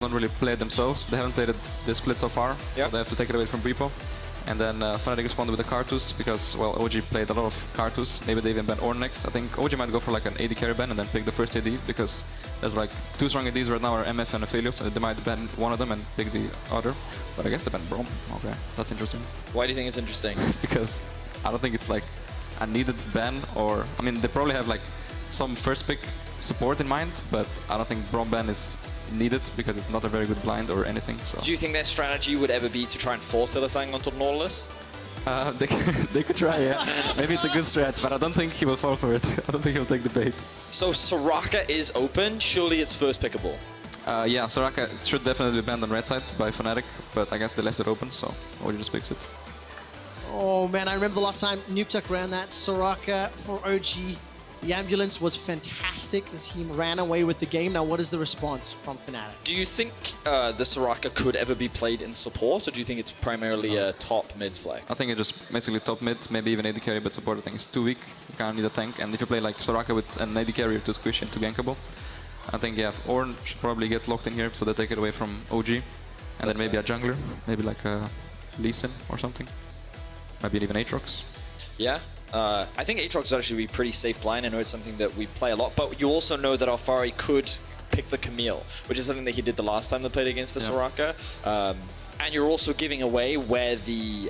don't really play it themselves. They haven't played it this split so far, so they have to take it away from Bwipo. And then Fnatic responded with the Cartus because, well, OG played a lot of Cartus. Maybe they even ban Ornn next. I think OG might go for like an AD carry ban and then pick the first AD because there's like two strong ADs right now are MF and Aphelios, so they might ban one of them and pick the other. But I guess they ban Braum. Okay, that's interesting. Why do you think it's interesting? Because I don't think it's like a needed ban, or I mean they probably have like some first pick support in mind, but I don't think Braum ban is needed because it's not a very good blind or anything. So. Do you think their strategy would ever be to try and force Hylissang onto Nautilus? They could try, yeah. Maybe it's a good strat, but I don't think he will fall for it. I don't think he'll take the bait. So Soraka is open. Surely it's first pickable. Yeah, Soraka should definitely be banned on red side by Fnatic, but I guess they left it open, so OG just picks it. Oh man, I remember the last time Nukeduck ran that Soraka for OG. The ambulance was fantastic. The team ran away with the game. Now, what is the response from Fnatic? Do you think the Soraka could ever be played in support, or do you think it's primarily a top mid flex? I think it's just basically top mid, maybe even AD carry, but support I think is too weak. You kind of need a tank, and if you play like Soraka with an AD carry to squish into gankable, I think yeah, Ornn should probably get locked in here, so they take it away from OG, and then maybe a jungler, maybe like a Hylissang or something, maybe even Aatrox. Yeah. I think Aatrox would actually be pretty safe blind. I know it's something that we play a lot, but you also know that Alphari could pick the Camille, which is something that he did the last time they played against the Soraka. And you're also giving away where the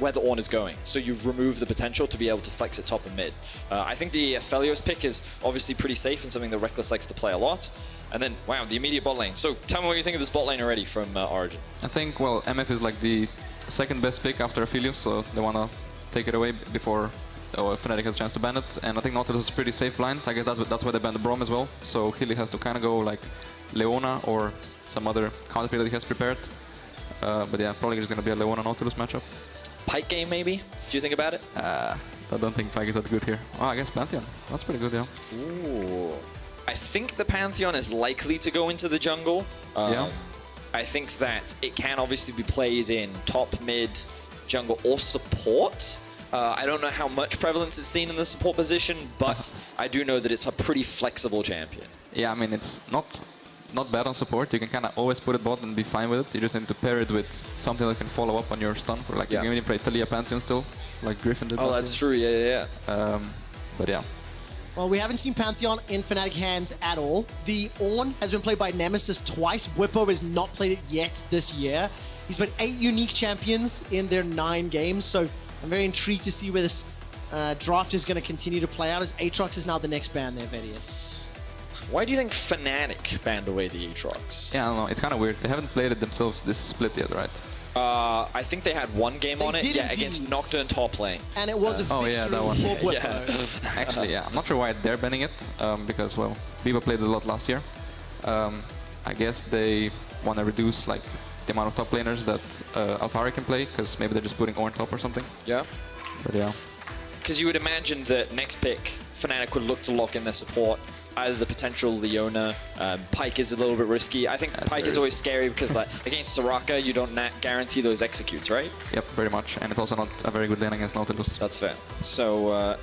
Ornn is going, so you remove the potential to be able to flex it top and mid. I think the Aphelios pick is obviously pretty safe and something that Rekkles likes to play a lot. And then, wow, the immediate bot lane. So tell me what you think of this bot lane already from Origen. I think, well, MF is like the second best pick after Aphelios, so they want to take it away before Fnatic has a chance to ban it. And I think Nautilus is pretty safe blind. I guess that's why they banned the Braum as well. So Hilly has to kind of go like Leona or some other counter pick that he has prepared. But yeah, probably just going to be a Leona Nautilus matchup. Pike game maybe? Do you think about it? I don't think Pike is that good here. Oh, I guess Pantheon. That's pretty good, yeah. Ooh. I think the Pantheon is likely to go into the jungle. Yeah. I think that it can obviously be played in top, mid, jungle, or support. I don't know how much prevalence it's seen in the support position, but I do know that it's a pretty flexible champion. Yeah, I mean, it's not bad on support. You can kind of always put it bot and be fine with it. You just need to pair it with something that can follow up on your stun. For like you can even play Talia Pantheon still, like Griffin did. Oh, that's true. Yeah. But yeah. Well, we haven't seen Pantheon in Fnatic hands at all. The Ornn has been played by Nemesis twice. Bwipo has not played it yet this year. He's played 8 unique champions in their 9 games, so I'm very intrigued to see where this draft is going to continue to play out, as Aatrox is now the next ban there, Vedius. Why do you think Fnatic banned away the Aatrox? Yeah, I don't know. It's kind of weird. They haven't played it themselves this split yet, right? I think they had one game on it, against Nocturne top lane. And it was a victory that one. for Bwipo. Actually, yeah, I'm not sure why they're banning it, because, well, Bwipo played it a lot last year. I guess they want to reduce, like, the amount of top laners that Alphari can play, because maybe they're just putting Ornn top or something. Yeah. But yeah. Because you would imagine that next pick, Fnatic would look to lock in their support. Either the potential Leona, Pike is a little bit risky. I think Pike is always scary because like, against Soraka, you don't guarantee those executes, right? Yep, pretty much. And it's also not a very good lane against Nautilus. That's fair. So,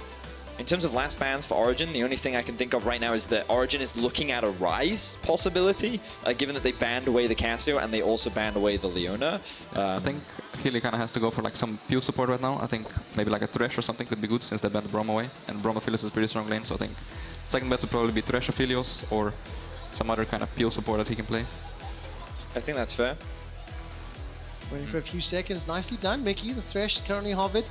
in terms of last bans for Origen, the only thing I can think of right now is that Origen is looking at a Rise possibility, given that they banned away the Cassio and they also banned away the Leona. I think Hilly kind of has to go for like some pure support right now. I think maybe like a Thresh or something could be good since they banned the Braum away. And Braum Aphelios is a pretty strong lane, so I think second best would probably be Thresh Aphelios or some other kind of pure support that he can play. I think that's fair. Waiting for a few seconds. Nicely done, Mickey. The Thresh is currently hovered.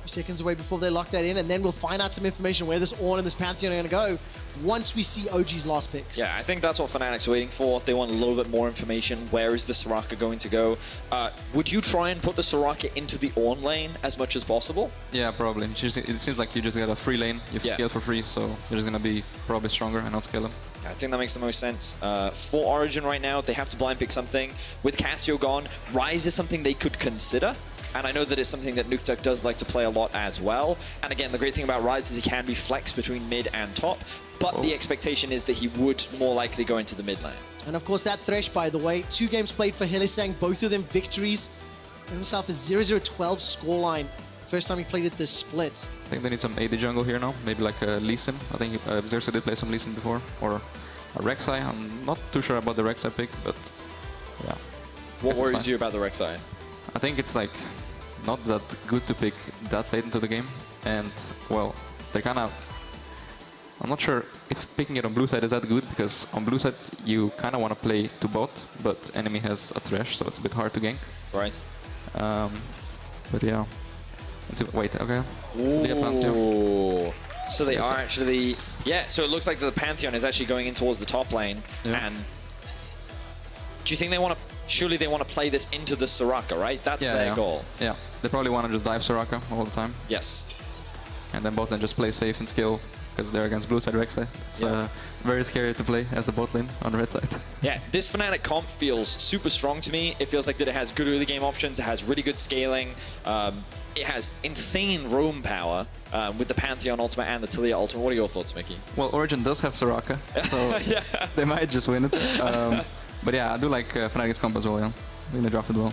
Seconds away before they lock that in, and then we'll find out some information where this Ornn and this Pantheon are going to go once we see OG's last picks. Yeah, I think that's what Fnatic's waiting for. They want a little bit more information. Where is the Soraka going to go? Would you try and put the Soraka into the Ornn lane as much as possible? Yeah, probably. It seems like you just get a free lane. You have scale for free, so you're just going to be probably stronger and not scale them. I think that makes the most sense. For Origen right now, they have to blind pick something. With Cassio gone, Rise is something they could consider. And I know that it's something that Nukeduck does like to play a lot as well. And again, the great thing about Rise is he can be flexed between mid and top, but the expectation is that he would more likely go into the mid lane. And of course that Thresh, by the way, 2 games played for Hylissang, both of them victories. Himself a 0-0-12 scoreline. First time he played it this split. I think they need some AD jungle here now, maybe like Hylissang. I think Xerxe did play some Hylissang before, or a Rek'Sai. I'm not too sure about the Rek'Sai pick, but yeah. What worries you about the Rek'Sai? I think it's like not that good to pick that late into the game, and well, they're kind of. I'm not sure if picking it on blue side is that good, because on blue side you kind of want to play to bot, but enemy has a Thresh, so it's a bit hard to gank. Right. But yeah. Wait, okay. Ooh. So they are actually... Yeah, so it looks like the Pantheon is actually going in towards the top lane. Yeah. And do you think they want to... Surely they want to play this into the Soraka, right? That's their goal. Yeah, they probably want to just dive Soraka all the time. Yes. And then bot lane just play safe and skill, because they're against blue side Rek'Sai. It's very scary to play as a bot lane on the red side. Yeah, this Fnatic comp feels super strong to me. It feels like that it has good early game options, it has really good scaling, it has insane roam power with the Pantheon ultimate and the Taliyah ultimate. What are your thoughts, Mickey? Well, Origen does have Soraka, so they might just win it. But yeah, I do like Fnatic's comp as well, yeah. I think they drafted well.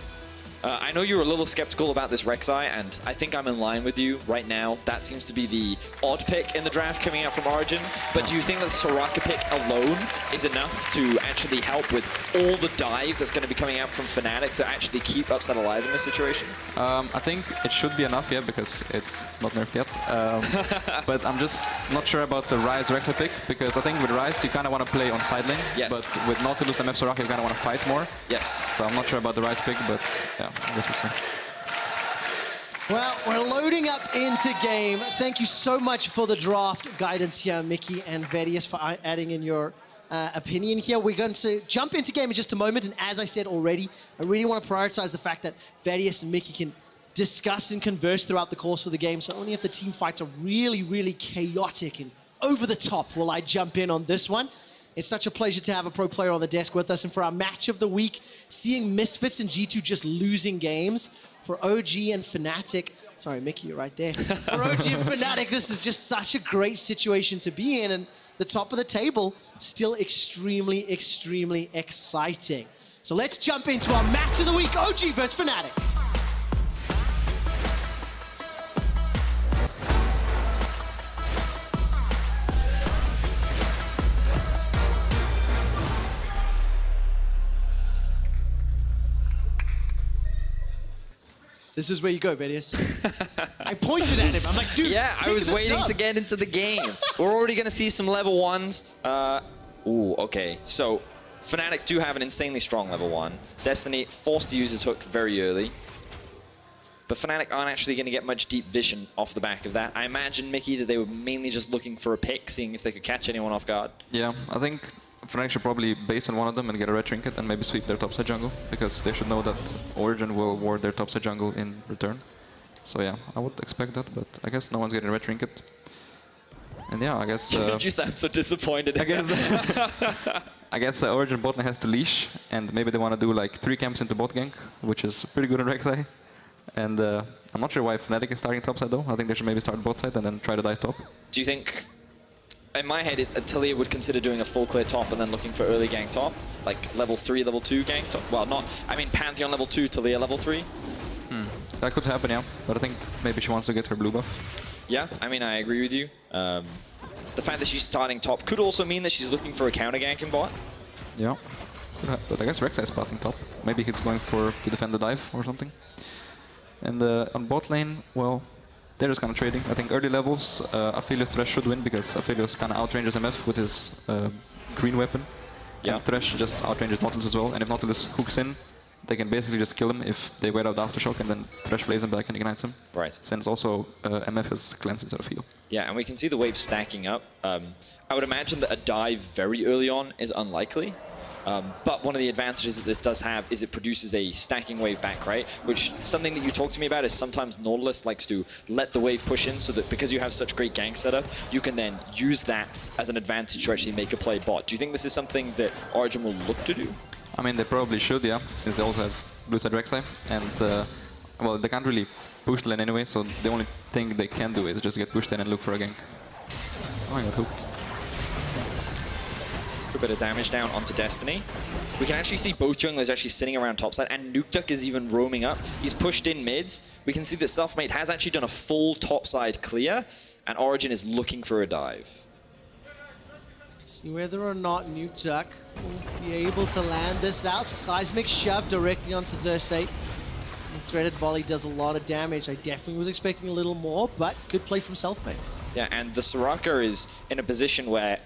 I know you're a little skeptical about this Rek'Sai, and I think I'm in line with you right now. That seems to be the odd pick in the draft coming out from Origen. But do you think that Soraka pick alone is enough to actually help with all the dive that's going to be coming out from Fnatic to actually keep Upset alive in this situation? I think it should be enough, yeah, because it's not nerfed yet. But I'm just not sure about the Ryze Rek'Sai pick, because I think with Ryze you kind of want to play on side lane. Yes. But with Nautilus and Soraka you kind of want to fight more. Yes. So I'm not sure about the Ryze pick, but yeah. I guess we'll see. Well, we're loading up into game. Thank you so much for the draft guidance here, Mickey and Vedius, for adding in your opinion here. We're going to jump into game in just a moment, and as I said already, I really want to prioritize the fact that Vedius and Mickey can discuss and converse throughout the course of the game, so only if the team fights are really, really chaotic and over the top will I jump in on this one. It's such a pleasure to have a pro player on the desk with us. And for our match of the week, seeing Misfits and G2 just losing games. For OG and Fnatic, sorry, Mickey, you're right there. For OG and Fnatic, this is just such a great situation to be in. And the top of the table, still extremely, extremely exciting. So let's jump into our match of the week, OG versus Fnatic. This is where you go, Vedius. I pointed at him. I'm like, dude. Yeah, I was waiting to get into the game. We're already going to see some level 1s. Ooh, okay. So, Fnatic do have an insanely strong level 1. Destiny forced to use his hook very early. But Fnatic aren't actually going to get much deep vision off the back of that. I imagine, Mickey, that they were mainly just looking for a pick, seeing if they could catch anyone off guard. Yeah, I think Fnatic should probably base on one of them and get a red trinket and maybe sweep their topside jungle, because they should know that Origen will ward their topside jungle in return. So yeah, I would expect that, but I guess no one's getting a red trinket. And yeah, I guess... you sound so disappointed. I guess Origen bot lane has to leash, and maybe they want to do like 3 camps into bot gank, which is pretty good on Rek'Sai. And I'm not sure why Fnatic is starting topside though. I think they should maybe start bot side and then try to dive top. Do you think... In my head, Taliyah would consider doing a full clear top and then looking for early gank top, like level 3, level 2 gank top. Well, not, I mean Pantheon level 2, Taliyah level 3. That could happen, yeah. But I think maybe she wants to get her blue buff. Yeah, I mean, I agree with you. The fact that she's starting top could also mean that she's looking for a counter gank in bot. Yeah, but I guess Rek'Sai is spotting top. Maybe he's going to defend the dive or something. And on bot lane, well, they're just kind of trading. I think early levels, Aphelios Thresh should win, because Aphelios kind of outranges MF with his green weapon. Yeah. And Thresh just outranges Nautilus as well. And if Nautilus hooks in, they can basically just kill him if they wait out the aftershock, and then Thresh plays him back and ignites him. Right. Since also MF has cleanse instead of heal. Yeah, and we can see the waves stacking up. I would imagine that a dive very early on is unlikely. But one of the advantages that it does have is it produces a stacking wave back, right? Which, something that you talked to me about is sometimes Nautilus likes to let the wave push in, so that because you have such great gank setup, you can then use that as an advantage to actually make a play bot. Do you think this is something that Origen will look to do? I mean, they probably should, yeah, since they also have blue side Rek'Sai. And, well, they can't really push the lane anyway, so the only thing they can do is just get pushed in and look for a gank. Oh, I got hooked. A bit of damage down onto Destiny. We can actually see both junglers actually sitting around topside, and Nukeduck is even roaming up. He's pushed in mids. We can see that Selfmade has actually done a full topside clear, and Origen is looking for a dive. See whether or not Nukeduck will be able to land this out. Seismic shove directly onto Xerxe. The threaded volley does a lot of damage. I definitely was expecting a little more, but good play from Selfmade. Yeah, and the Soraka is in a position where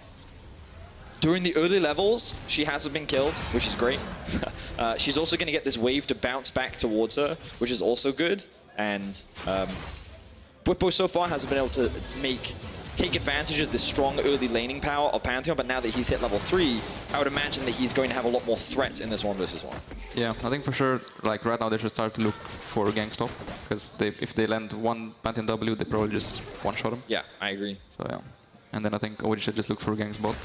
during the early levels, she hasn't been killed, which is great. She's also going to get this wave to bounce back towards her, which is also good. And Bwipo so far hasn't been able to take advantage of the strong early laning power of Pantheon, but now that he's hit level 3, I would imagine that he's going to have a lot more threats in this 1 versus 1. Yeah, I think for sure, like right now they should start to look for gank stop, because if they land one Pantheon W, they probably just one-shot him. Yeah, I agree. So yeah. And then I think OG should just look for ganks bot.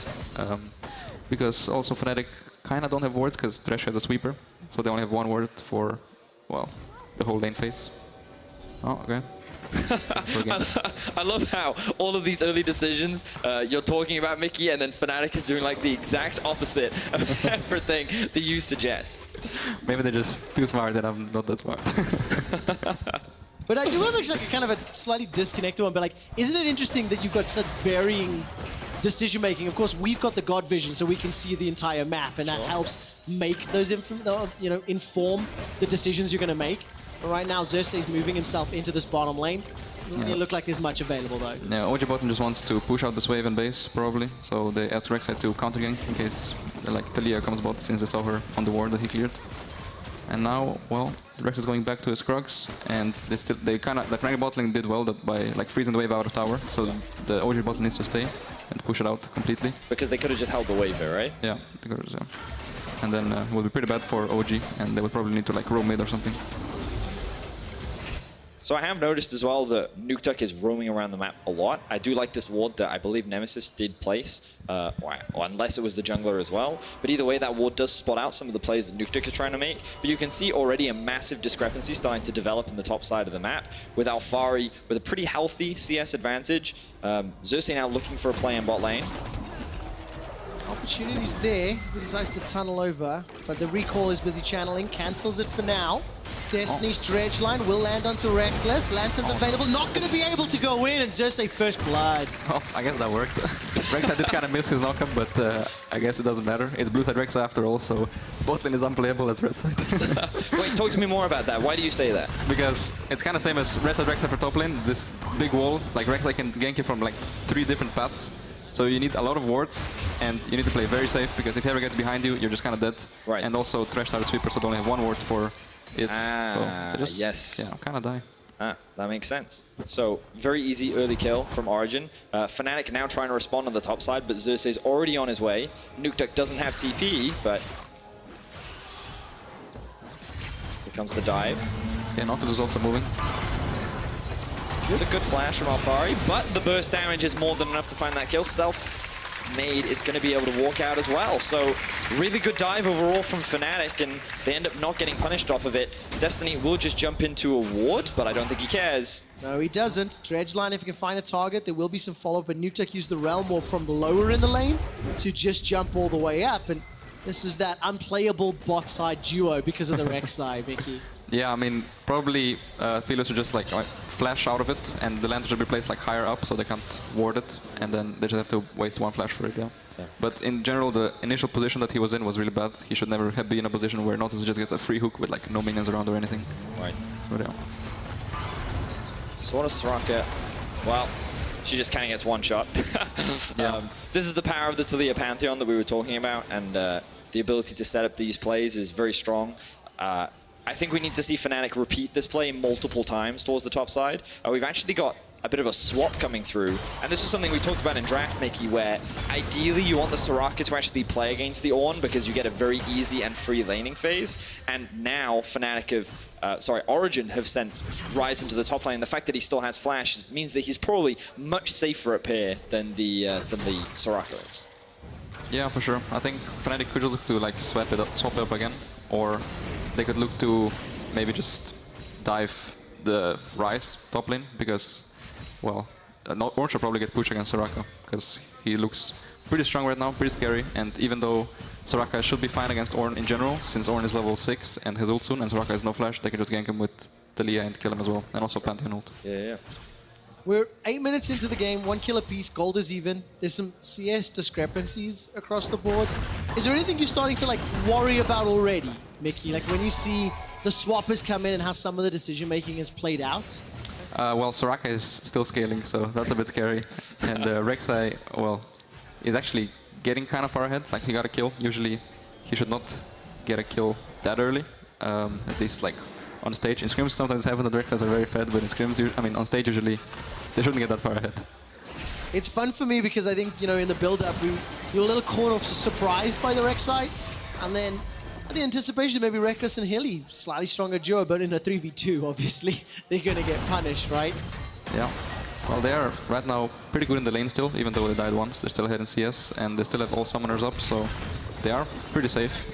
Because also Fnatic kind of don't have wards because Thresh has a sweeper. So they only have 1 ward for, well, the whole lane phase. Oh, okay. I love how all of these early decisions you're talking about, Mickey, and then Fnatic is doing like the exact opposite of everything that you suggest. Maybe they're just too smart and I'm not that smart. But I do have actually like a kind of a slightly disconnected one, but like, isn't it interesting that you've got such varying decision making? Of course, we've got the God vision, so we can see the entire map, and that helps make those inform the decisions you're going to make. But right now, Xerxe is moving himself into this bottom lane. Doesn't really look like there's much available though. Yeah, OG bottom just wants to push out this wave and base, probably. So they asked Xerxe to counter gank in case like Talia comes bot, since they saw her on the ward that he cleared. And now, well, Rekkles is going back to his Krugs, and the Fnatic bot lane did well by like freezing the wave out of tower, so the OG bot needs to stay and push it out completely. Because they could have just held the wave here, right? Yeah, they could have, yeah. And then it will be pretty bad for OG, and they would probably need to like roam mid or something. So I have noticed as well that Nukeduck is roaming around the map a lot. I do like this ward that I believe Nemesis did place, or unless it was the jungler as well. But either way, that ward does spot out some of the plays that Nukeduck is trying to make. But you can see already a massive discrepancy starting to develop in the top side of the map, with Alphari with a pretty healthy CS advantage. Xerxe now looking for a play in bot lane. Opportunities there. He decides to tunnel over, but the recall is busy channeling, cancels it for now. Destiny's Dredge Line will land onto Rekkles. Lantern's available, not going to be able to go in, and Xerxe first blood. Oh, I guess that worked. Rekkles did kind of miss his knockup, but I guess it doesn't matter. It's blue side Rekkles after all, so bot lane is unplayable as red side. Wait, talk to me more about that. Why do you say that? Because it's kind of same as red side Rekkles for top lane. This big wall, like Rekkles can gank you from like 3 different paths. So you need a lot of wards, and you need to play very safe, because if he ever gets behind you, you're just kind of dead. Right. And also Thresh started sweeper, so they only have 1 ward for it. Ah, so just, yes. Yeah, kind of die. Ah, that makes sense. So, very easy early kill from Origen. Fnatic now trying to respond on the top side, but Xerxe is already on his way. Nukeduck doesn't have TP, but here comes the dive. Yeah, Nautilus is also moving. It's a good flash from Alphari, but the burst damage is more than enough to find that kill. Selfmade is going to be able to walk out as well. So really good dive overall from Fnatic, and they end up not getting punished off of it. Destiny will just jump into a ward, but I don't think he cares. No, he doesn't. Dredge Line, if he can find a target, there will be some follow-up, but Nukeduck used the Realm Warp from lower in the lane to just jump all the way up, and this is that unplayable bot side duo because of the Rek'Sai, Mickey. Yeah, I mean, probably Philios would just like flash out of it, and the lantern should be placed like higher up so they can't ward it, and then they just have to waste 1 flash for it, yeah. But in general, the initial position that he was in was really bad. He should never have been in a position where Nautilus just gets a free hook with like no minions around or anything. Right. But yeah. So what is Soraka? Well, she just kind of gets one shot. Yeah. This is the power of the Talia Pantheon that we were talking about, and the ability to set up these plays is very strong. I think we need to see Fnatic repeat this play multiple times towards the top side. We've actually got a bit of a swap coming through, and this was something we talked about in Draft, Mickey, where ideally you want the Soraka to actually play against the Ornn because you get a very easy and free laning phase, and now Origen have sent Ryze into the top lane. The fact that he still has flash means that he's probably much safer up here than the Soraka is. Yeah, for sure. I think Fnatic could look to like swap it up again, or they could look to maybe just dive the Ryze top lane, because, well, Ornn should probably get pushed against Soraka, because he looks pretty strong right now, pretty scary, and even though Soraka should be fine against Ornn in general, since Ornn is level 6 and has ult soon, and Soraka has no flash, they can just gank him with Talia and kill him as well, and also Pantheon ult. Yeah. We're 8 minutes into the game, 1 kill apiece, gold is even. There's some CS discrepancies across the board. Is there anything you're starting to like worry about already, Mickey? Like when you see the swappers come in and how some of the decision making is played out? Well, Soraka is still scaling, so that's a bit scary. And Xerxe, well, is actually getting kind of far ahead. Like he got a kill. Usually he should not get a kill that early, at least like on stage. In scrims sometimes it happens that Xerxe are very fed, but in scrims, I mean on stage usually they shouldn't get that far ahead. It's fun for me because I think, you know, in the build-up we were a little caught off surprised by the Rek'Sai, and then the anticipation maybe Rekkles and Hilly, slightly stronger duo, but in a 3v2 obviously they're going to get punished, right? Yeah. Well, they are right now pretty good in the lane still, even though they died once. They're still ahead in CS, and they still have all summoners up, so they are pretty safe.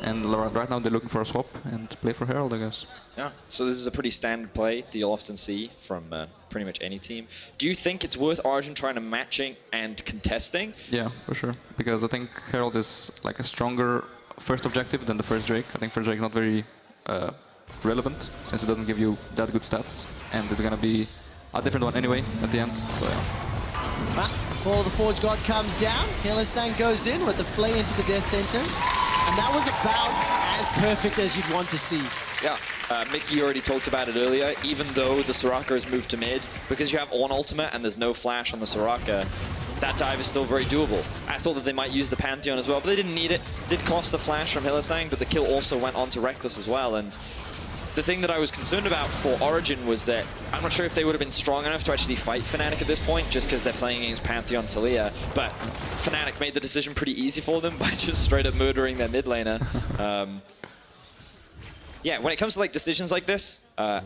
And right now they're looking for a swap and play for Herald, I guess. Yeah, so this is a pretty standard play that you'll often see from pretty much any team. Do you think it's worth Origen trying to matching and contesting? Yeah, for sure. Because I think Herald is like a stronger first objective than the first Drake. I think first Drake not very relevant, since it doesn't give you that good stats. And it's gonna be a different one anyway at the end, so yeah. Before the Forge God comes down, Hylissang goes in with the flay into the death sentence. And that was about as perfect as you'd want to see. Yeah, Mickey already talked about it earlier. Even though the Soraka has moved to mid, because you have Ornn ultimate and there's no flash on the Soraka, that dive is still very doable. I thought that they might use the Pantheon as well, but they didn't need it. Did cost the flash from Hylissang, but the kill also went on to Rekkles as well. And the thing that I was concerned about for Origen was that I'm not sure if they would have been strong enough to actually fight Fnatic at this point, just because they're playing against Pantheon Talia. But Fnatic made the decision pretty easy for them by just straight up murdering their mid laner. Yeah, when it comes to like decisions like this, how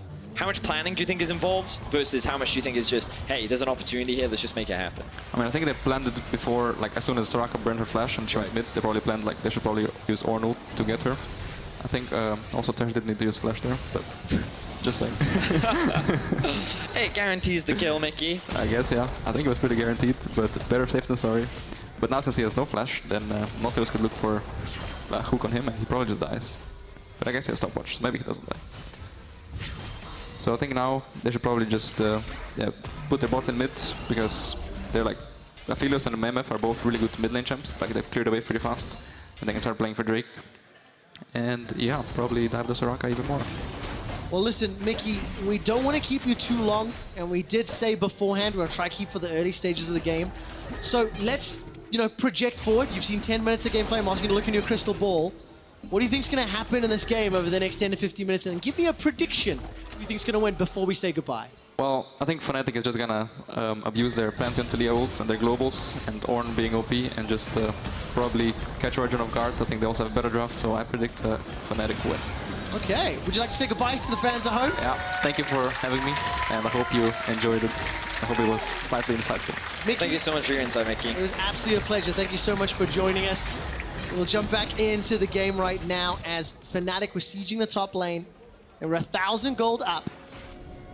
much planning do you think is involved versus how much do you think is just, hey, there's an opportunity here, let's just make it happen? I mean, I think they planned it before, like as soon as Soraka burned her flash and she went mid, they probably planned like they should probably use Ornn ult to get her. I think also Tersh didn't need to use flash there, but just saying. Hey, it guarantees the kill, Mickey. I guess, yeah. I think it was pretty guaranteed, but better safe than sorry. But now since he has no flash, then Nautilus could look for a hook on him and he probably just dies. But I guess he has stopwatch, so maybe he doesn't die. So I think now they should probably just yeah, put their bot in mid, because they're like, Aphelios and MMF are both really good mid lane champs. Like they clear the wave pretty fast, and they can start playing for Drake. And yeah, probably dive the Soraka even more. Well, listen, Mickey, we don't want to keep you too long, and we did say beforehand we're going to try to keep for the early stages of the game. So let's, you know, project forward. You've seen 10 minutes of gameplay. I'm asking you to look in your crystal ball. What do you think is going to happen in this game over the next 10 to 15 minutes? And give me a prediction. Who do you think is going to win before we say goodbye? Well, I think Fnatic is just gonna abuse their Pantheon Talia ults and their globals, and Ornn being OP, and just probably catch Origen off guard. I think they also have a better draft, so I predict Fnatic win. Okay, would you like to say goodbye to the fans at home? Yeah, thank you for having me, and I hope you enjoyed it. I hope it was slightly insightful. Mickey, Thank you so much for your insight, Mickey. It was absolutely a pleasure. Thank you so much for joining us. We'll jump back into the game right now as Fnatic were sieging the top lane. They were 1,000 gold up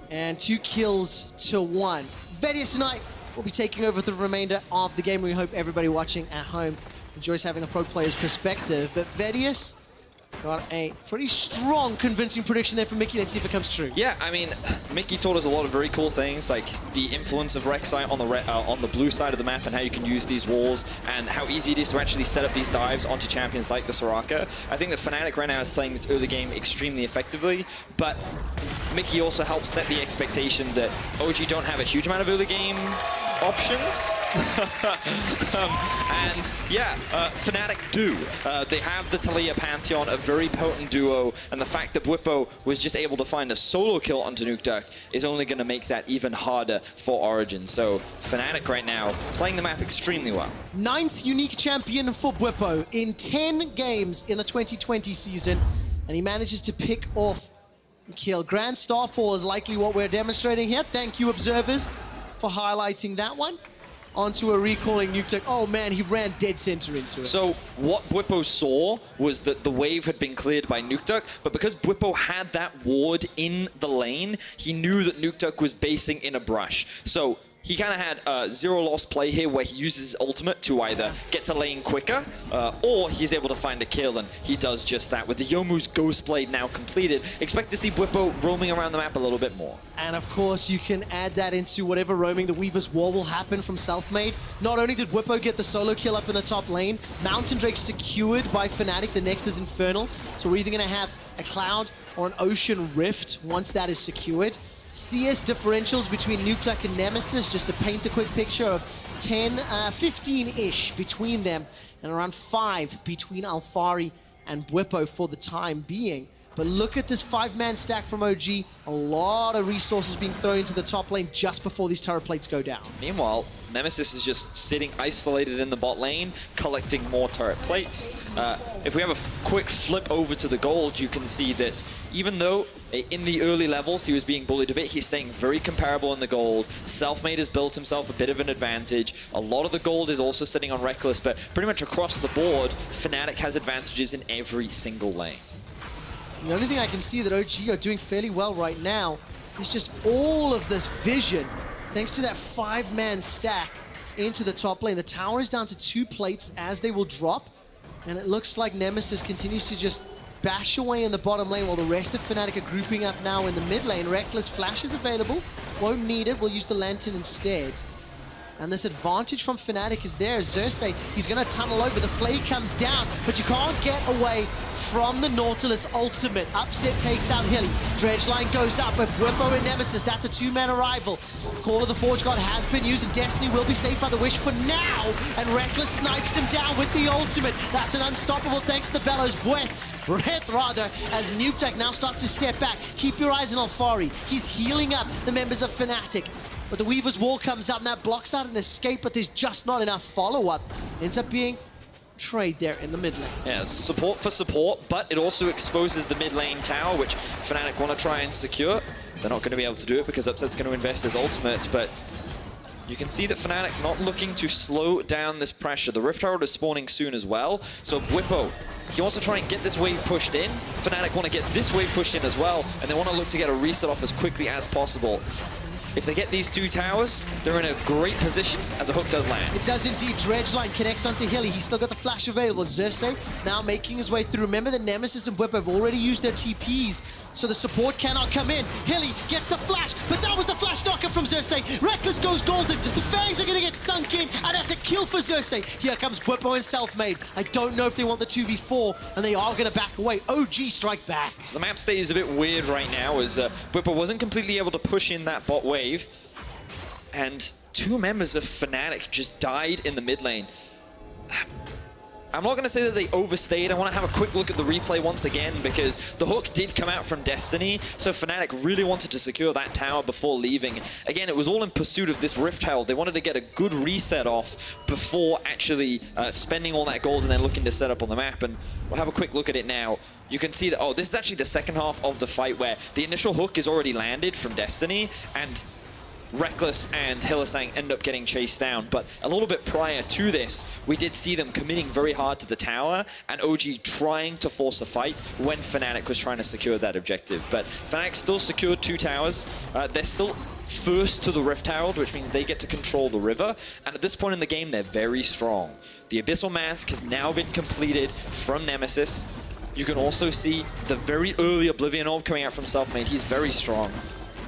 and 2 kills to 1. Vedius tonight will be taking over the remainder of the game. We hope everybody watching at home enjoys having a pro player's perspective. But Vedius got a pretty strong, convincing prediction there from Mickey. Let's see if it comes true. Yeah, I mean, Mickey taught us a lot of very cool things, like the influence of Rek'Sai on the blue side of the map and how you can use these walls and how easy it is to actually set up these dives onto champions like the Soraka. I think that Fnatic right now is playing this early game extremely effectively, but Mickey also helps set the expectation that OG don't have a huge amount of early game options. And yeah, Fnatic do. They have the Talia Pantheon, a very potent duo, and the fact that Bwipo was just able to find a solo kill onto Nukeduck is only going to make that even harder for Origen. So Fnatic right now playing the map extremely well. 9th unique champion for Bwipo in 10 games in the 2020 season, and he manages to pick off kill. Grand Starfall is likely what we're demonstrating here. Thank you, observers, for highlighting that one. Onto a recalling Nukeduck. Oh man, he ran dead center into it. So what Bwipo saw was that the wave had been cleared by Nukeduck, but because Bwipo had that ward in the lane, he knew that Nukeduck was basing in a brush. So he kind of had a zero loss play here where he uses his ultimate to either get to lane quicker or he's able to find a kill, and he does just that. With the Youmuu's Ghost Blade now completed, expect to see Bwipo roaming around the map a little bit more. And of course, you can add that into whatever roaming the Weaver's Wall will happen from Selfmade. Not only did Bwipo get the solo kill up in the top lane, Mountain Drake secured by Fnatic. The next is Infernal. So we're either going to have a Cloud or an Ocean Rift once that is secured. CS differentials between Nukeduck and Nemesis, just to paint a quick picture of 10, 15-ish between them, and around 5 between Alphari and Bwipo for the time being. But look at this 5-man stack from OG. A lot of resources being thrown into the top lane just before these turret plates go down. Meanwhile, Nemesis is just sitting isolated in the bot lane, collecting more turret plates. If we have a quick flip over to the gold, you can see that even though in the early levels he was being bullied a bit, he's staying very comparable in the gold. Selfmade has built himself a bit of an advantage. A lot of the gold is also sitting on Rekkles, but pretty much across the board, Fnatic has advantages in every single lane. The only thing I can see that OG are doing fairly well right now is just all of this vision, thanks to that 5-man stack into the top lane. The tower is down to 2 plates as they will drop, and it looks like Nemesis continues to just bash away in the bottom lane while the rest of Fnatic are grouping up now in the mid lane. Rekkles flash is available, won't need it, we'll use the lantern instead. And this advantage from Fnatic is there. Xerxe, he's going to tunnel over. The Flay comes down, but you can't get away from the Nautilus ultimate. Upset takes out Hilly. Dredge line goes up with Bwipo and Nemesis. That's a 2-man arrival. Call of the Forge God has been used, and Destiny will be saved by the Wish for now. And Rekkles snipes him down with the ultimate. That's an unstoppable thanks to the Bellows. Breath rather, as Nukeduck now starts to step back. Keep your eyes on Alphari. He's healing up the members of Fnatic. But the Weaver's Wall comes out and that blocks out an escape, but there's just not enough follow-up. Ends up being trade there in the mid lane. Yeah, support for support, but it also exposes the mid lane tower, which Fnatic want to try and secure. They're not going to be able to do it because Upset's going to invest his ultimate, but you can see that Fnatic not looking to slow down this pressure. The Rift Herald is spawning soon as well, so Bwipo, he wants to try and get this wave pushed in. Fnatic want to get this wave pushed in as well, and they want to look to get a reset off as quickly as possible. If they get these 2 towers, they're in a great position as a hook does land. It does indeed. Dredge line connects onto Hilly. He's still got the flash available. Xerxe now making his way through. Remember that Nemesis and Bwipo have already used their TPs, so the support cannot come in. Hilly gets the flash, but that was the flash knocker from Xerxe. Rekkles goes golden. The Fangs are going to get sunk in, and that's a kill for Xerxe. Here comes Bwipo and Selfmade. I don't know if they want the 2v4, and they are going to back away. OG strike back. So the map state is a bit weird right now, as Bwipo wasn't completely able to push in that bot wave. And 2 members of Fnatic just died in the mid lane. I'm not going to say that they overstayed. I want to have a quick look at the replay once again, because the hook did come out from Destiny, so Fnatic really wanted to secure that tower before leaving. Again, it was all in pursuit of this Rift Herald. They wanted to get a good reset off before actually spending all that gold and then looking to set up on the map. And we'll have a quick look at it now. You can see that, oh, this is actually the second half of the fight where the initial hook is already landed from Destiny, and Rekkles and Hylissang end up getting chased down. But a little bit prior to this, we did see them committing very hard to the tower and OG trying to force a fight when Fnatic was trying to secure that objective. But Fnatic still secured 2 towers. They're still first to the Rift Herald, which means they get to control the river. And at this point in the game, they're very strong. The Abyssal Mask has now been completed from Nemesis. You can also see the very early Oblivion Orb coming out from Selfmade. He's very strong.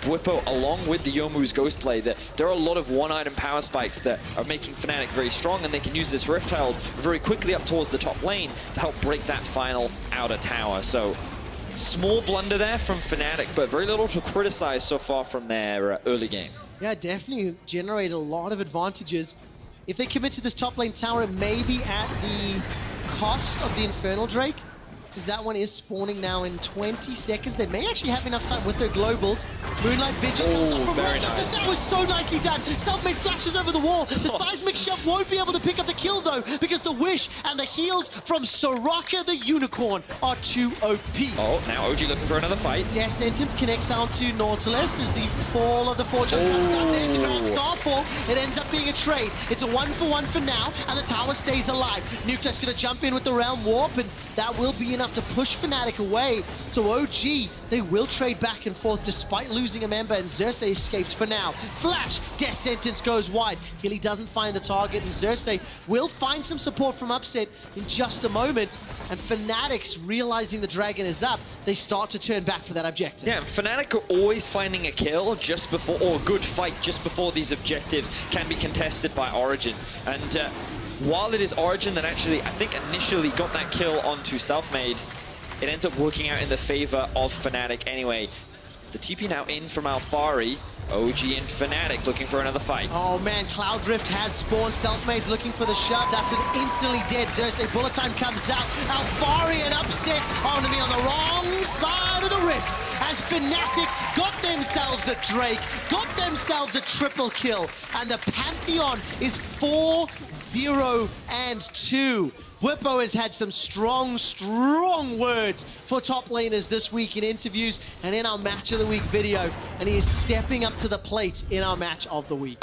Bwipo, along with the Youmuu's Ghost Blade, there are a lot of 1-item power spikes that are making Fnatic very strong, and they can use this Rift Herald very quickly up towards the top lane to help break that final outer tower. So, small blunder there from Fnatic, but very little to criticize so far from their early game. Yeah, definitely generate a lot of advantages. If they commit to this top lane tower, it may be at the cost of the Infernal Drake, because that one is spawning now in 20 seconds. They may actually have enough time with their globals. Moonlight Vigil comes up from very Rekkles, nice. and that was so nicely done. Selfmade flashes over the wall. The seismic shove won't be able to pick up the kill, though, because the Wish and the heals from Soraka the Unicorn are too OP. Oh, now OG looking for another fight. Death Sentence connects out to Nautilus as the fall of the Forge comes down. There's the Grand Starfall. It ends up being a trade. It's a 1-for-1 for now, and the tower stays alive. Nukeduck's going to jump in with the Realm Warp, and that will be enough enough to push Fnatic away. So OG, they will trade back and forth despite losing a member, and Xerxe escapes for now. Flash, Death Sentence goes wide. Hilly doesn't find the target, and Xerxe will find some support from Upset in just a moment. And Fnatic's realizing the dragon is up, they start to turn back for that objective. Yeah, Fnatic are always finding a kill just before, or a good fight just before these objectives can be contested by Origen. And while it is Origen that actually, I think, initially got that kill onto Selfmade, it ends up working out in the favor of Fnatic anyway. The TP now in from Alphari. OG and Fnatic looking for another fight. Oh man, Cloud Rift has spawned. Selfmade's looking for the shove. That's an instantly dead Xerxe. Bullet time comes out. Alphari and Upset on to be on the wrong side of the rift as Fnatic got themselves a Drake, got themselves a triple kill, and the Pantheon is 4-0-2. Bwipo has had some strong words for top laners this week in interviews and in our Match of the Week video, and he is stepping up to the plate in our Match of the Week.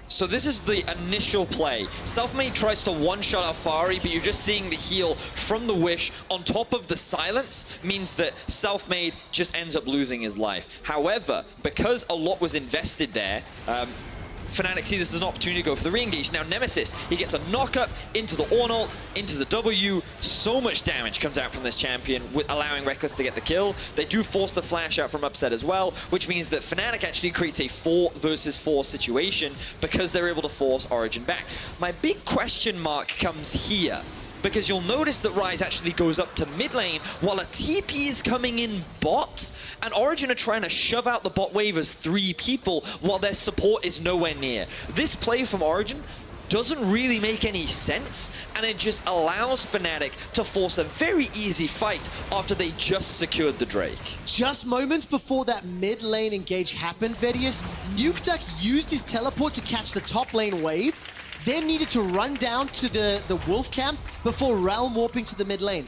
So this is the initial play. Selfmade tries to one-shot Alphari, but you're just seeing the heal from the Wish on top of the silence means that Selfmade just ends up losing his life. However, because a lot was invested there, Fnatic see this as an opportunity to go for the re-engage. Now Nemesis, he gets a knock-up into the Ornalt, into the W. So much damage comes out from this champion, allowing Rekkles to get the kill. They do force the flash out from Upset as well, which means that Fnatic actually creates a 4 versus 4 situation because they're able to force Origen back. My big question mark comes here, because you'll notice that Ryze actually goes up to mid lane while a TP is coming in bot, and Origen are trying to shove out the bot wave as 3 people while their support is nowhere near. This play from Origen doesn't really make any sense, and it just allows Fnatic to force a very easy fight after they just secured the Drake. Just moments before that mid lane engage happened, Vedius, Nukeduck used his teleport to catch the top lane wave, then needed to run down to the wolf camp before realm warping to the mid lane.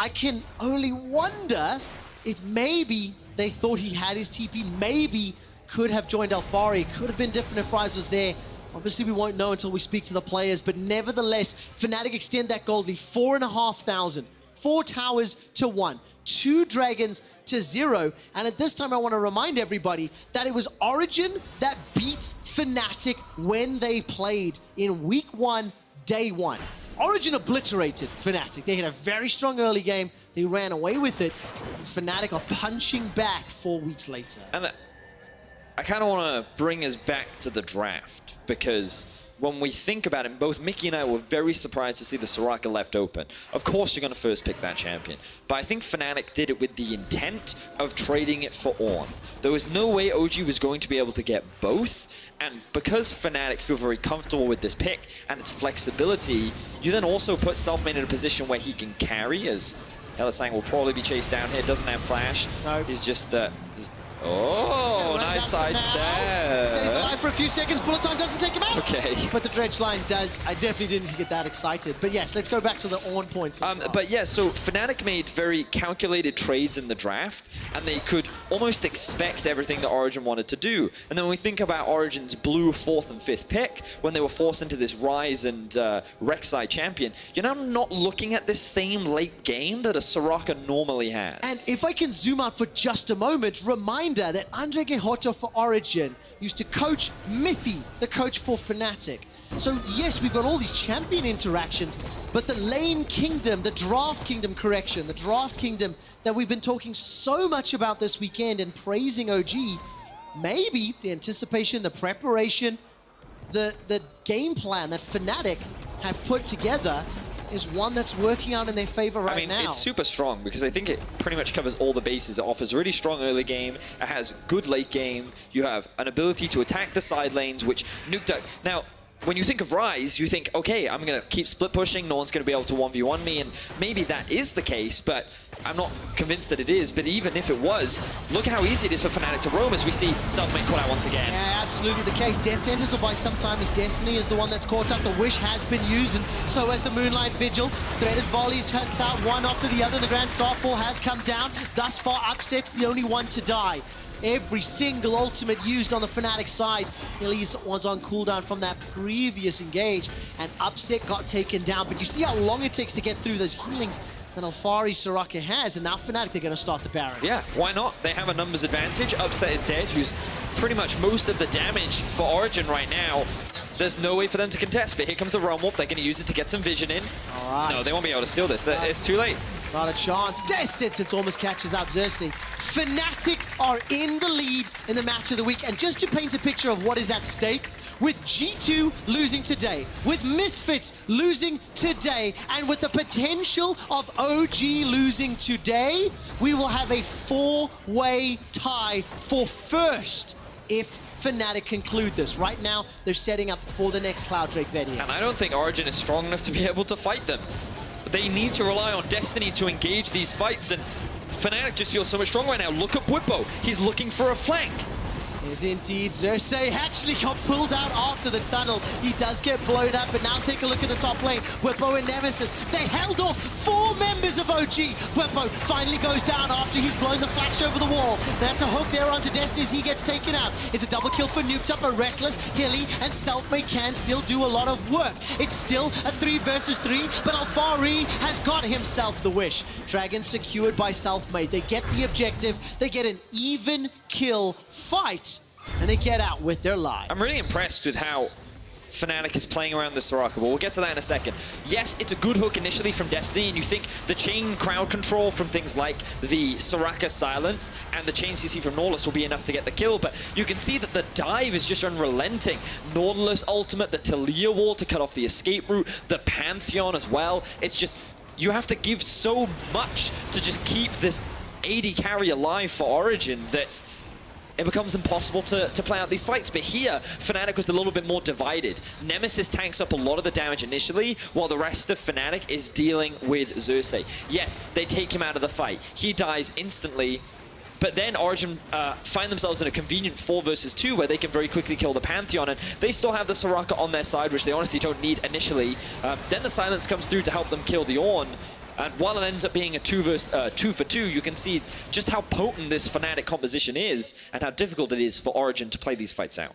I can only wonder if maybe they thought he had his TP, maybe could have joined Alphari, could have been different if Ryze was there. Obviously we won't know until we speak to the players, but nevertheless, Fnatic extend that gold lead, 4,500, 4 towers to 1. 2 dragons to 0, and at this time I want to remind everybody that it was Origen that beat Fnatic when they played in week 1, day 1. Origen obliterated Fnatic. They had a very strong early game, they ran away with it, and Fnatic are punching back 4 weeks later. And I kind of want to bring us back to the draft, because when we think about it, both Mickey and I were very surprised to see the Soraka left open. Of course you're going to first pick that champion, but I think Fnatic did it with the intent of trading it for Ornn. There was no way OG was going to be able to get both, and because Fnatic feel very comfortable with this pick and its flexibility, you then also put Selfmade in a position where he can carry, as Hylissang will probably be chased down here, doesn't have flash. No. He's just... Oh, nice side step. Stays alive for a few seconds. Bullet time doesn't take him out. Okay. But the dredge line does. I definitely didn't get that excited. But yes, let's go back to the Ornn points. But yeah, so Fnatic made very calculated trades in the draft, and they could almost expect everything that Origen wanted to do. And then when we think about Origen's blue 4th and 5th pick, when they were forced into this Ryze and Rek'Sai champion, you're now not looking at this same late game that a Soraka normally has. And if I can zoom out for just a moment, reminder that Andre Gehoto for Origen used to coach Mithy, the coach for Fnatic. So yes, we've got all these champion interactions, but the lane kingdom, the draft kingdom the draft kingdom that we've been talking so much about this weekend and praising OG, maybe the anticipation, the preparation, the game plan that Fnatic have put together is one that's working out in their favor right now. It's super strong because I think it pretty much covers all the bases. It offers really strong early game. It has good late game. You have an ability to attack the side lanes, which Nukeduck... Now, when you think of Ryze, you think, okay, I'm going to keep split pushing, no one's going to be able to 1v1 me, and maybe that is the case, but I'm not convinced that it is. But even if it was, look how easy it is for Fnatic to roam as we see Selfmade caught out once again. Yeah, absolutely the case. Death Sentence will buy some time as Destiny is the one that's caught up. The Wish has been used, and so has the Moonlight Vigil. Threaded volleys cuts out one after the other. The Grand Starfall has come down. Thus far, Upset's the only one to die. Every single ultimate used on the Fnatic side. Elise was on cooldown from that previous engage, and Upset got taken down. But you see how long it takes to get through those healings. than Alphari Soraka has, and now Fnatic, they're going to start the Baron. Yeah, why not? They have a numbers advantage. Upset is dead, who's pretty much most of the damage for Origen right now. There's no way for them to contest, but here comes the Realm Warp. They're going to use it to get some vision in. All right. No, they won't be able to steal this. It's too late. Not a chance. Death Sentence almost catches out Xerxe. Fnatic are in the lead in the match of the week. And just to paint a picture of what is at stake, with G2 losing today, with Misfits losing today, and with the potential of OG losing today, we will have a four-way tie for first if Fnatic conclude this. Right now, they're setting up for the next Cloud Drake video. And I don't think Origen is strong enough to be able to fight them. They need to rely on Destiny to engage these fights, and Fnatic just feels so much stronger right now. Look at Bwipo. He's looking for a flank. Is indeed. Xerxe actually got pulled out after the tunnel. He does get blown up, but now take a look at the top lane. Bwipo and Nemesis, they held off 4 members of OG. Bwipo finally goes down after he's blown the flash over the wall. That's a hook there onto Destiny as he gets taken out. It's a double kill for Nukeduck, but Rekkles, Hilly, and Selfmade can still do a lot of work. It's still a 3 versus 3, but Alphari has got himself the wish. Dragon secured by Selfmade. They get the objective. They get an even kill fight, and they get out with their lives. I'm really impressed with how Fnatic is playing around the Soraka, but we'll get to that in a second. Yes, it's a good hook initially from Destiny, and you think the chain crowd control from things like the Soraka silence and the chain CC from Nautilus will be enough to get the kill, but you can see that the dive is just unrelenting. Nautilus ultimate, the Talia wall to cut off the escape route, the Pantheon as well. It's just, you have to give so much to just keep this AD carry alive for Origen that it becomes impossible to play out these fights. But here, Fnatic was a little bit more divided. Nemesis tanks up a lot of the damage initially, while the rest of Fnatic is dealing with Xerxe. Yes, they take him out of the fight. He dies instantly, but then Origen find themselves in a convenient 4 versus 2 where they can very quickly kill the Pantheon, and they still have the Soraka on their side, which they honestly don't need initially. Then the silence comes through to help them kill the Ornn. And while it ends up being a 2 for 2, you can see just how potent this Fnatic composition is and how difficult it is for Origen to play these fights out.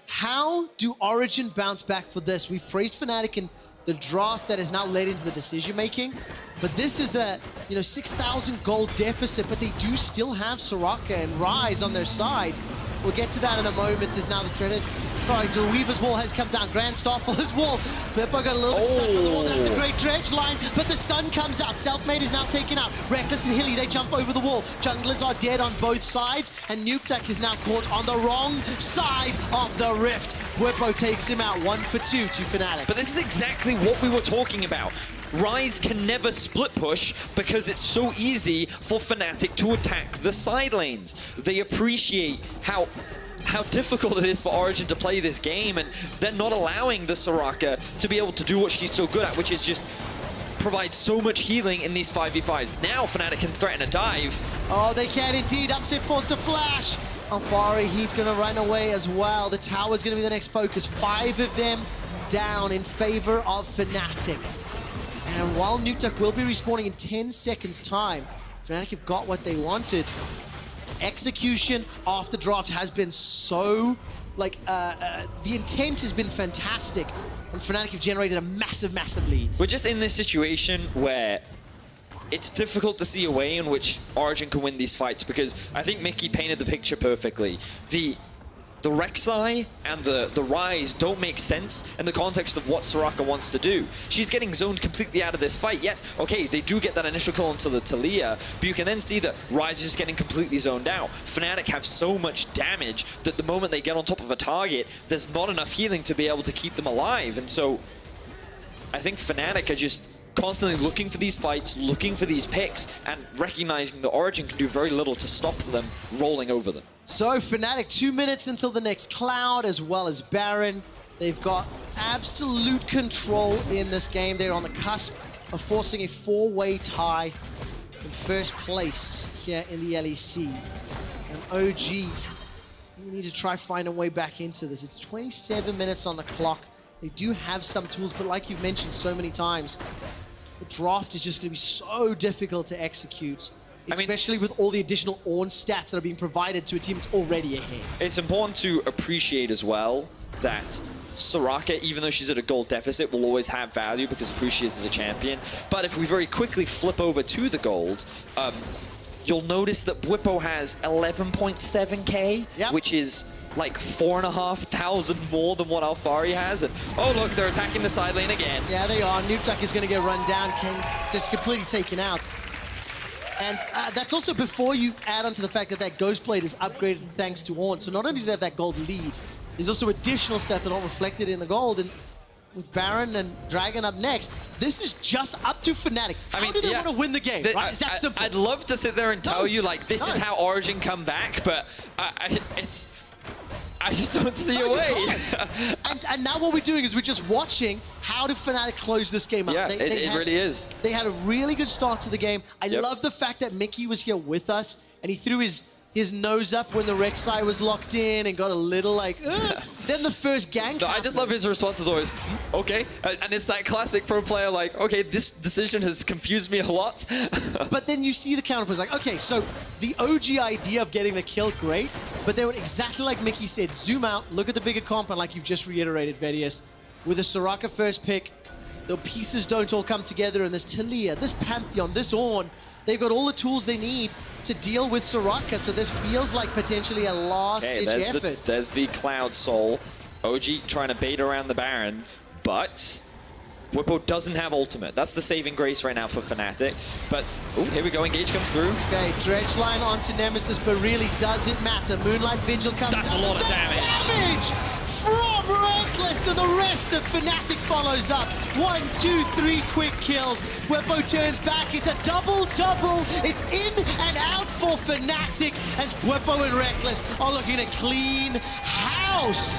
How do Origen bounce back for this? We've praised Fnatic in the draft that has now led into the decision making, but this is a 6,000 gold deficit, but they do still have Soraka and Rise on their side. We'll get to that in a moment as now the threaded. Sorry, Weaver's wall has come down. Grand Starfaller's wall. Bwipo got a little bit stuck on the wall. That's a great dredge line, but the stun comes out. Selfmade is now taken out. Rekkles and Hilly, they jump over the wall. Junglers are dead on both sides, and Nukeduck is now caught on the wrong side of the rift. Bwipo takes him out 1 for 2 to Fnatic. But this is exactly what we were talking about. Rise can never split push because it's so easy for Fnatic to attack the side lanes. They appreciate how difficult it is for Origen to play this game, and they're not allowing the Soraka to be able to do what she's so good at, which is just provide so much healing in these 5v5s. Now Fnatic can threaten a dive. Oh, they can indeed. Upset forced to flash. Alphari, he's going to run away as well. The tower's going to be the next focus. 5 of them down in favor of Fnatic. And while Nukeduck will be respawning in 10 seconds time, Fnatic have got what they wanted. Execution after draft has been so, the intent has been fantastic, and Fnatic have generated a massive, massive lead. We're just in this situation where it's difficult to see a way in which Origen can win these fights, because I think Mickey painted the picture perfectly. The Rek'Sai and the Rise don't make sense in the context of what Soraka wants to do. She's getting zoned completely out of this fight. Yes, okay, they do get that initial kill onto the Talia, but you can then see that Rise is just getting completely zoned out. Fnatic have so much damage that the moment they get on top of a target, there's not enough healing to be able to keep them alive. And so I think Fnatic are just constantly looking for these fights, looking for these picks, and recognizing that Origen can do very little to stop them rolling over them. So Fnatic, 2 minutes until the next Cloud as well as Baron. They've got absolute control in this game. They're on the cusp of forcing a 4-way tie in first place here in the LEC. And OG, you need to try find a way back into this. It's 27 minutes on the clock. They do have some tools, but like you've mentioned so many times, the draft is just going to be so difficult to execute, especially with all the additional Ornn stats that are being provided to a team that's already ahead. It's important to appreciate as well that Soraka, even though she's at a gold deficit, will always have value because of who she is as a champion. But if we very quickly flip over to the gold, you'll notice that Bwipo has 11.7k, which is like 4,500 more than what Alphari has. And oh look, they're attacking the side lane again. Yeah, they are. Nukeduck is going to get run down, just completely taken out. And that's also before you add on to the fact that that Ghostblade is upgraded thanks to Ornn. So not only does it have that gold lead, there's also additional stats that aren't reflected in the gold. And with Baron and Dragon up next, this is just up to Fnatic. How do they want to win the game? Right? Is that simple? I'd love to sit there and tell you, like, this is how Origen come back, but I just don't see a way. and now what we're doing is we're just watching how do Fnatic close this game out. Yeah, it really is. They had a really good start to the game. I love the fact that Mickey was here with us and he threw his nose up when the Rek'Sai was locked in and got a little like, ugh. Then the first gank. No, I just love his response is always, okay. And it's that classic pro player like, okay, this decision has confused me a lot. But then you see the counterplay, like, okay, so the OG idea of getting the kill, great. But then exactly like Mickey said, zoom out, look at the bigger comp, and like you've just reiterated, Vedius, with a Soraka first pick, the pieces don't all come together, and there's Taliyah, this Pantheon, this Ornn. They've got all the tools they need to deal with Soraka, so this feels like potentially a last-ditch effort. There's the Cloud Soul. OG trying to bait around the Baron, but Bwipo doesn't have ultimate. That's the saving grace right now for Fnatic. But, oh, here we go, engage comes through. Okay, Dredge line onto Nemesis, but really does it matter? Moonlight Vigil comes That's a lot of damage. From Rekkles, and the rest of Fnatic follows up. 1, 2, 3 quick kills. Bwipo turns back. It's a double-double. It's in and out for Fnatic as Bwipo and Rekkles are looking to clean house.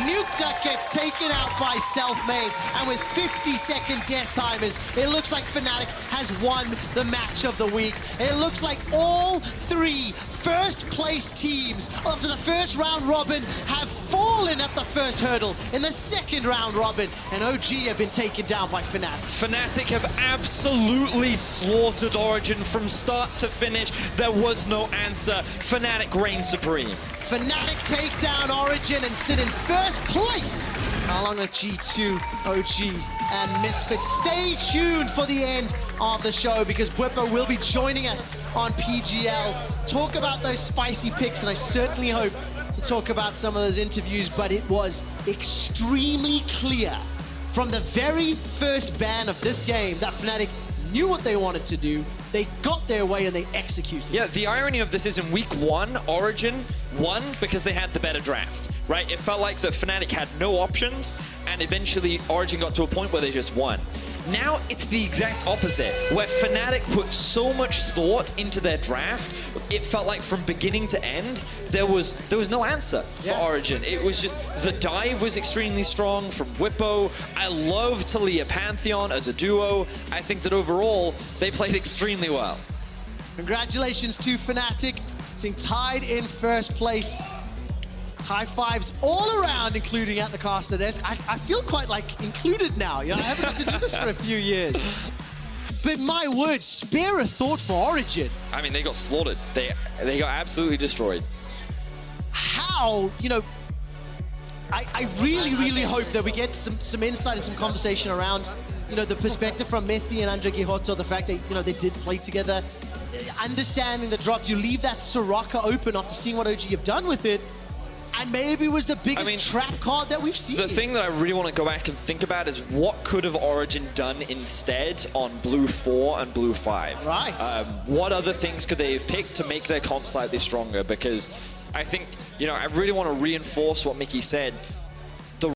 Nukeduck gets taken out by Selfmade, and with 50-second death timers, it looks like Fnatic has won the match of the week. It looks like all three first-place teams after the first round robin have fallen at the first hurdle in the second round robin, and OG have been taken down by Fnatic. Fnatic have absolutely slaughtered Origen from start to finish. There was no answer. Fnatic reign supreme. Fnatic take down Origen and sit in first place along with G2, OG, and Misfits. Stay tuned for the end of the show because Bwipo will be joining us on PGL. Talk about those spicy picks, and I certainly hope to talk about some of those interviews, but it was extremely clear from the very first ban of this game that Fnatic knew what they wanted to do. They got their way and they executed. Yeah, the irony of this is in week one, Origen won because they had the better draft, right? It felt like that Fnatic had no options, and eventually Origen got to a point where they just won. Now it's the exact opposite, where Fnatic put so much thought into their draft, it felt like from beginning to end, there was no answer for Origen. It was just, the dive was extremely strong from Bwipo. I love Taliyah Pantheon as a duo. I think that overall, they played extremely well. Congratulations to Fnatic, being tied in first place. High fives all around, including at the caster desk. I feel quite like included now. You know, I haven't had to do this for a few years. But my word, spare a thought for Origen. I mean, they got slaughtered. They got absolutely destroyed. How, you know, I really hope that we get some insight and some conversation around, you know, the perspective from Methi and Andre Gihoto, the fact that, you know, they did play together. Understanding the drop, you leave that Soraka open after seeing what OG have done with it. And maybe it was the biggest trap card that we've seen. The thing that I really want to go back and think about is what could have Origen done instead on Blue 4 and Blue 5? Right. What other things could they have picked to make their comp slightly stronger? Because I think, you know, I really want to reinforce what Mickey said.